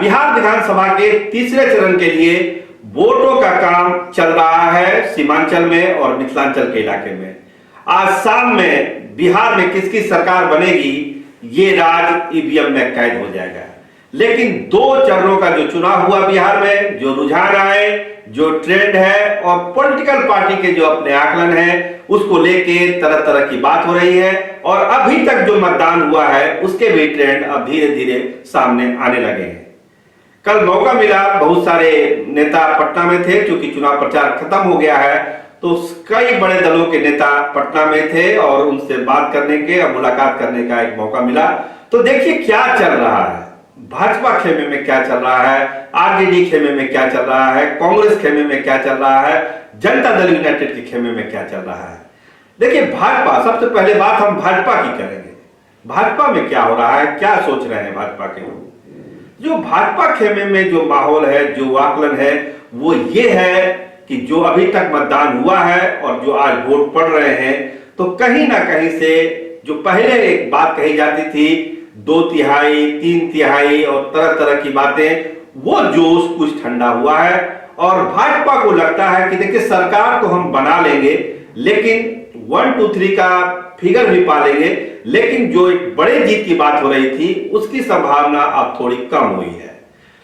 बिहार विधानसभा के तीसरे चरण के लिए वोटों का काम चल रहा है सीमांचल में और मिथिलांचल के इलाके में। आज शाम में बिहार में किसकी सरकार बनेगी ये राज ईवीएम में कैद हो जाएगा। लेकिन दो चरणों का जो चुनाव हुआ बिहार में, जो रुझान आए, जो ट्रेंड है और पॉलिटिकल पार्टी के जो अपने आकलन है उसको लेके तरह तरह की बात हो रही है। और अभी तक जो मतदान हुआ है उसके भी ट्रेंड अब धीरे धीरे सामने आने लगे हैं। कल मौका मिला, बहुत सारे नेता पटना में थे, क्योंकि चुनाव प्रचार खत्म हो गया है तो कई बड़े दलों के नेता पटना में थे और उनसे बात करने के और मुलाकात करने का एक मौका मिला। तो देखिए क्या चल रहा है, भाजपा खेमे में क्या चल रहा है, आरजेडी खेमे में क्या चल रहा है, कांग्रेस खेमे में क्या चल रहा है, जनता दल यूनाइटेड के खेमे में क्या चल रहा है। देखिए भाजपा, सबसे पहले बात हम भाजपा की करेंगे। भाजपा में क्या हो रहा है, क्या सोच रहे हैं भाजपा के लोग। जो भाजपा खेमे में जो माहौल है, जो आकलन है, वो ये है कि जो अभी तक मतदान हुआ है और जो आज वोट पड़ रहे हैं, तो कहीं ना कहीं से जो पहले एक बात कही जाती थी 2/3, 3/3 और तरह तरह की बातें, वो जोश कुछ ठंडा हुआ है। और भाजपा को लगता है कि देखिए सरकार तो हम बना लेंगे, लेकिन 1, 2, 3 का फिगर भी पा लेंगे, लेकिन जो एक बड़े जीत की बात हो रही थी उसकी संभावना अब थोड़ी कम हुई है।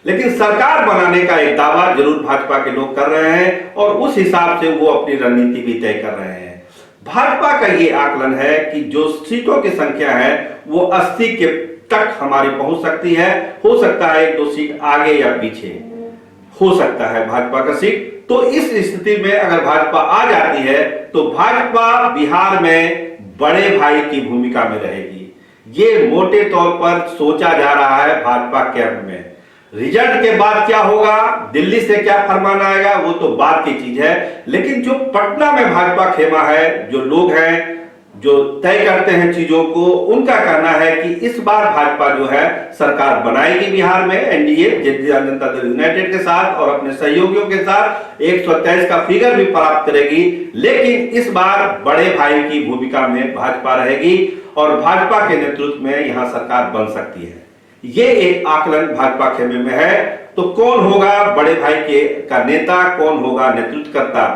लेकिन सरकार बनाने का एक दावा जरूर भाजपा के लोग कर रहे हैं और उस हिसाब से वो अपनी रणनीति भी तय कर रहे हैं। भाजपा का ये आकलन है कि जो सीटों की संख्या है वो 80 के तक हमारी पहुंच सकती है। हो सकता है 1-2 सीट आगे या पीछे हो सकता है भाजपा का सीट। तो इस स्थिति में अगर भाजपा आ जाती है तो भाजपा बिहार में बड़े भाई की भूमिका में रहेगी। ये मोटे तौर पर सोचा जा रहा है भाजपा कैंप में। रिजल्ट के बाद क्या होगा, दिल्ली से क्या फरमान आएगा, वो तो बात की चीज है। लेकिन जो पटना में भाजपा खेमा है, जो लोग हैं जो तय करते हैं चीजों को, उनका कहना है कि इस बार भाजपा जो है सरकार बनाएगी बिहार में एनडीए जनता दल यूनाइटेड के साथ और अपने सहयोगियों के साथ 123 का फिगर भी प्राप्त करेगी। लेकिन इस बार बड़े भाई की भूमिका में भाजपा रहेगी और भाजपा के नेतृत्व में यहां सरकार बन सकती है। ये एक आकलन भाजपा खेमे में है। तो कौन होगा बड़े भाई के का नेता, कौन होगा नेतृत्वकर्ता,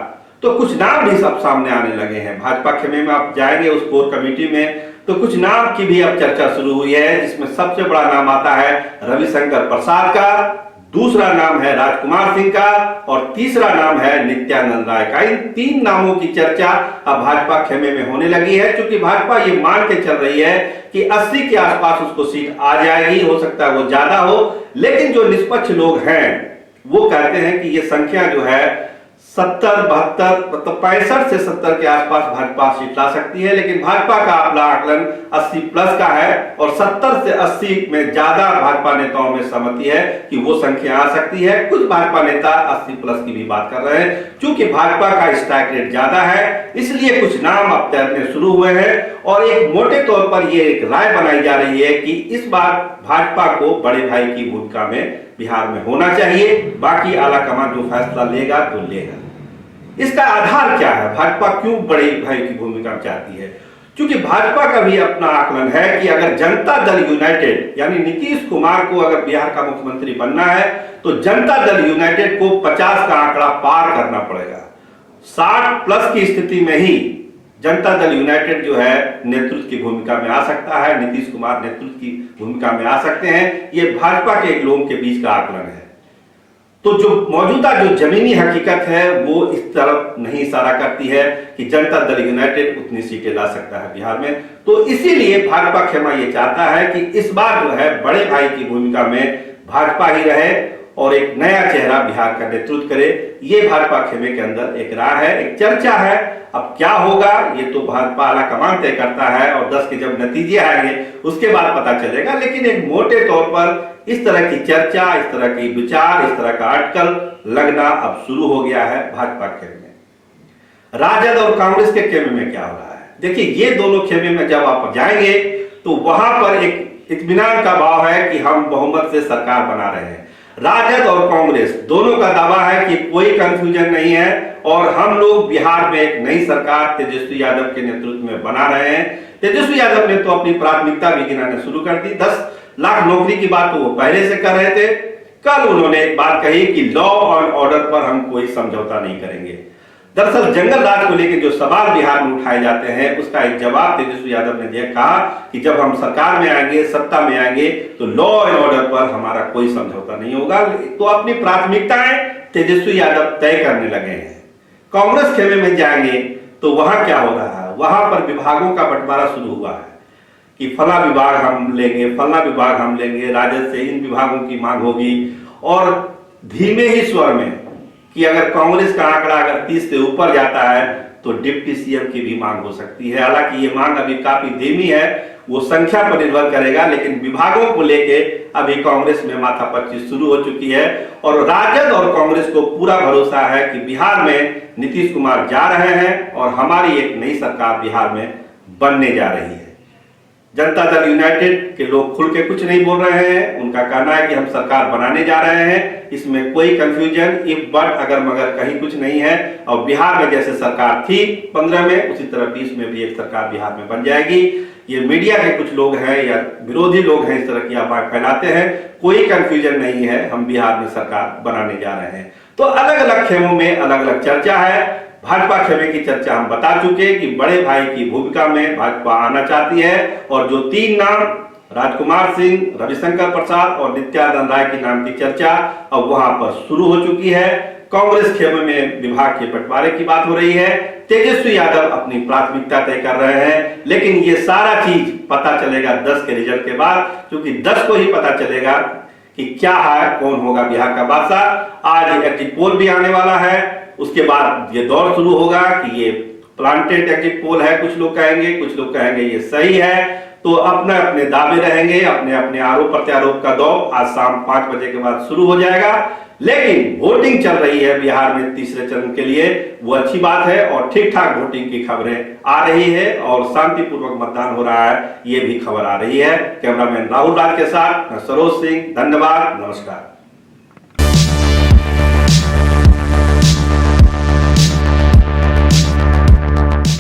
तो कुछ नाम भी सब सामने आने लगे हैं। भाजपा खेमे में आप जाएंगे उस कोर कमेटी में तो कुछ नाम की भी अब चर्चा शुरू हुई है, जिसमें सबसे बड़ा नाम आता है रविशंकर प्रसाद का, दूसरा नाम है राजकुमार सिंह का और तीसरा नाम है नित्यानंद राय का। इन 3 नामों की चर्चा अब भाजपा खेमे में होने लगी है, क्योंकि भाजपा ये मान के चल रही है कि 80 के आसपास उसको सीट आ जाएगी। हो सकता है वो ज्यादा हो, लेकिन जो निष्पक्ष लोग हैं वो कहते हैं कि ये संख्या जो है 70, 72 मतलब 65 से 70 के आसपास भाजपा सीट ला सकती है। लेकिन भाजपा का अपना आकलन 80 प्लस का है और 70 से 80 में ज्यादा भाजपा नेताओं में सहमति है कि वो संख्या आ सकती है। कुछ भाजपा नेता 80 प्लस की भी बात कर रहे हैं। क्योंकि भाजपा का स्ट्राइक रेट ज्यादा है, इसलिए कुछ नाम अब तैरने शुरू हुए हैं और एक मोटे तौर पर ये एक राय बनाई जा रही है कि इस बार भाजपा को बड़े भाई की भूमिका में बिहार में होना चाहिए। बाकी आला कमान जो फैसला लेगा तो लेगा। इसका आधार क्या है, भाजपा क्यों बड़े भाई की भूमिका चाहती है? क्योंकि भाजपा का भी अपना आकलन है कि अगर जनता दल यूनाइटेड यानी नीतीश कुमार को अगर बिहार का मुख्यमंत्री बनना है तो जनता दल यूनाइटेड को 50 का आंकड़ा पार करना पड़ेगा। 60 प्लस की स्थिति में ही जनता दल यूनाइटेड जो है नेतृत्व की भूमिका में आ सकता है, नीतीश कुमार नेतृत्व की भूमिका में आ सकते हैं। ये भाजपा के लोगों के बीच का आकलन है। तो जो मौजूदा जो जमीनी हकीकत है वो इस तरफ नहीं इशारा करती है कि जनता दल यूनाइटेड उतनी सीटें ला सकता है बिहार में। तो इसीलिए भाजपा खेमा ये चाहता है कि इस बार जो है बड़े भाई की भूमिका में भाजपा ही रहे और एक नया चेहरा बिहार का नेतृत्व करे। ये भाजपा खेमे के अंदर एक राय है, एक चर्चा है। अब क्या होगा ये तो भाजपा आला कमान तय करता है और 10 के जब नतीजे आएंगे उसके बाद पता चलेगा। लेकिन एक मोटे तौर पर इस तरह की चर्चा, इस तरह की विचार, इस तरह का अटकल लगना अब शुरू हो गया है भाजपा खेमे में। राजद और कांग्रेस के खेमे में क्या हो रहा है, देखिए ये दोनों खेमे में जब आप जाएंगे तो वहां पर एक इत्मीनान का भाव है कि हम बहुमत से सरकार बना रहे हैं। राजद और कांग्रेस दोनों का दावा है कि कोई कंफ्यूजन नहीं है और हम लोग बिहार में एक नई सरकार तेजस्वी यादव के नेतृत्व में बना रहे हैं। तेजस्वी यादव ने तो अपनी प्राथमिकता भी गिनाने शुरू कर दी। 10 लाख नौकरी की बात तो वो पहले से कर रहे थे, कल उन्होंने एक बात कही कि लॉ एंड ऑर्डर पर हम कोई समझौता नहीं करेंगे। दरअसल जंगल राज को लेकर जो सवाल बिहार में उठाए जाते हैं उसका एक जवाब तेजस्वी यादव ने दिया, कहा कि जब हम सरकार में आएंगे, सत्ता में आएंगे, तो लॉ एंड ऑर्डर पर हमारा कोई समझौता नहीं होगा। तो अपनी प्राथमिकताएं तेजस्वी यादव तय करने लगे हैं। कांग्रेस खेमे में जाएंगे तो वहां क्या हो रहा है, वहां पर विभागों का बंटवारा शुरू हुआ है कि फला विभाग हम लेंगे, फला विभाग हम लेंगे, राजद से इन विभागों की मांग होगी। और धीमे ही स्वर में कि अगर कांग्रेस का आंकड़ा अगर 30 से ऊपर जाता है तो डिप्टी सीएम की भी मांग हो सकती है। हालांकि ये मांग अभी काफी धीमी है, वो संख्या पर निर्भर करेगा, लेकिन विभागों को लेके अभी कांग्रेस में माथापच्ची शुरू हो चुकी है। और राजद और कांग्रेस को पूरा भरोसा है कि बिहार में नीतीश कुमार जा रहे हैं और हमारी एक नई सरकार बिहार में बनने जा रही है। जनता दल यूनाइटेड के लोग खुल के कुछ नहीं बोल रहे हैं। उनका कहना है कि हम सरकार बनाने जा रहे हैं, इसमें कोई कंफ्यूजन, इफ बट, अगर मगर कहीं कुछ नहीं है। और बिहार में जैसे सरकार थी 15 में, उसी तरह 20 में भी एक सरकार बिहार में बन जाएगी। ये मीडिया के कुछ लोग हैं या विरोधी लोग हैं, इस तरह की अफवाह फैलाते हैं, कोई कंफ्यूजन नहीं है, हम बिहार में सरकार बनाने जा रहे हैं। तो अलग अलग खेमों में अलग अलग चर्चा है। भाजपा खेमे की चर्चा हम बता चुके कि बड़े भाई की भूमिका में भाजपा आना चाहती है, और जो 3 नाम राजकुमार सिंह, रविशंकर प्रसाद और नित्यानंद राय के नाम की चर्चा अब वहां पर शुरू हो चुकी है। कांग्रेस खेमे में विभाग के बंटवारे की बात हो रही है। तेजस्वी यादव अपनी प्राथमिकता तय कर रहे हैं, लेकिन ये सारा चीज पता चलेगा 10 के रिजल्ट के बाद, क्योंकि 10 को ही पता चलेगा कि क्या है, कौन होगा बिहार का बादशाह। आज एग्जिट पोल भी आने वाला है, उसके बाद ये दौर शुरू होगा कि ये प्लांटेड एग्जिट पोल है, कुछ लोग कहेंगे, कुछ लोग कहेंगे ये सही है। तो अपने अपने दावे रहेंगे, अपने अपने आरोप प्रत्यारोप का दौर आज शाम 5 बजे के बाद शुरू हो जाएगा। लेकिन वोटिंग चल रही है बिहार में तीसरे चरण के लिए, वो अच्छी बात है, और ठीक ठाक वोटिंग की खबरें आ रही है और शांतिपूर्वक मतदान हो रहा है, ये भी खबर आ रही है। कैमरामैन राहुल राज के साथ मैं सरोज सिंह, धन्यवाद, नमस्कार।